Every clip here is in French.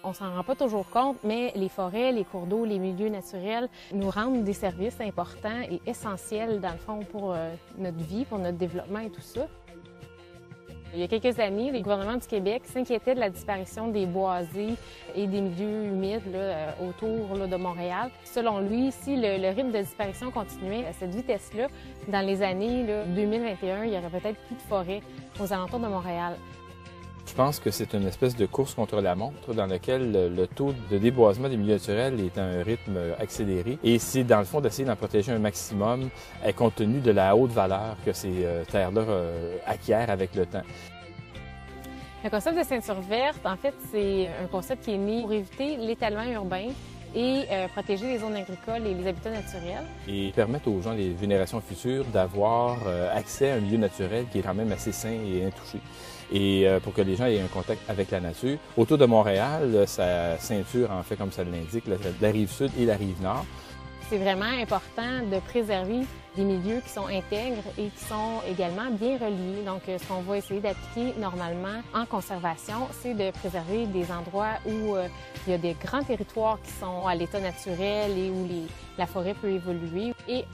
On s'en rend pas toujours compte, mais les forêts, les cours d'eau, les milieux naturels nous rendent des services importants et essentiels, dans le fond, pour notre vie, pour notre développement et tout ça. Il y a quelques années, le gouvernement du Québec s'inquiétait de la disparition des boisés et des milieux humides autour de Montréal. Selon lui, si le rythme de disparition continuait à cette vitesse-là, dans les années 2021, il y aurait peut-être plus de forêts aux alentours de Montréal. Je pense que c'est une espèce de course contre la montre dans laquelle le taux de déboisement des milieux naturels est à un rythme accéléré. Et c'est dans le fond d'essayer d'en protéger un maximum compte tenu de la haute valeur que ces terres-là acquièrent avec le temps. Le concept de ceinture verte, en fait, c'est un concept qui est né pour éviter l'étalement urbain et protéger les zones agricoles et les habitats naturels. Et permettre aux gens, les générations futures, d'avoir accès à un milieu naturel qui est quand même assez sain et intouché. Et pour que les gens aient un contact avec la nature. Autour de Montréal, sa ceinture, en fait, comme ça l'indique, la rive sud et la rive nord. C'est vraiment important de préserver des milieux qui sont intègres et qui sont également bien reliés. Donc, ce qu'on va essayer d'appliquer normalement en conservation, c'est de préserver des endroits où il y a des grands territoires qui sont à l'état naturel et où la forêt peut évoluer. Et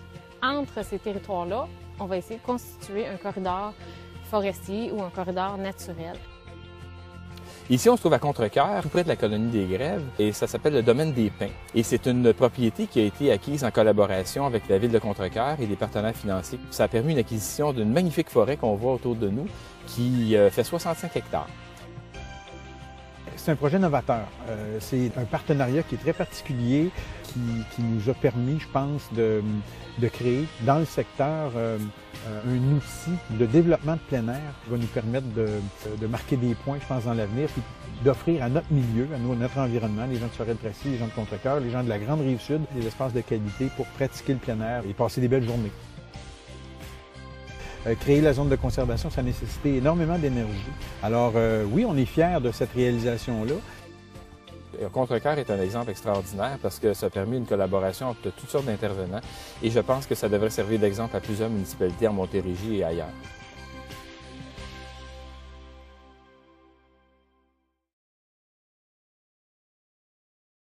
entre ces territoires-là, on va essayer de constituer un corridor forestier ou un corridor naturel. Ici, on se trouve à Contrecœur, tout près de la colonie des Grèves, et ça s'appelle le domaine des Pins. Et c'est une propriété qui a été acquise en collaboration avec la ville de Contrecœur et des partenaires financiers. Ça a permis une acquisition d'une magnifique forêt qu'on voit autour de nous, qui fait 65 hectares. C'est un projet novateur. C'est un partenariat qui est très particulier, qui nous a permis, je pense, de créer dans le secteur un outil de développement de plein air qui va nous permettre de marquer des points, je pense, dans l'avenir, puis d'offrir à notre milieu, à notre environnement, les gens de Sorel-Tracy, les gens de Contrecœur, les gens de la grande Rive-Sud, des espaces de qualité pour pratiquer le plein air et passer des belles journées. Créer la zone de conservation, ça a nécessité énormément d'énergie. Alors oui, on est fiers de cette réalisation-là. Contrecœur est un exemple extraordinaire parce que ça a permis une collaboration entre toutes sortes d'intervenants et je pense que ça devrait servir d'exemple à plusieurs municipalités en Montérégie et ailleurs.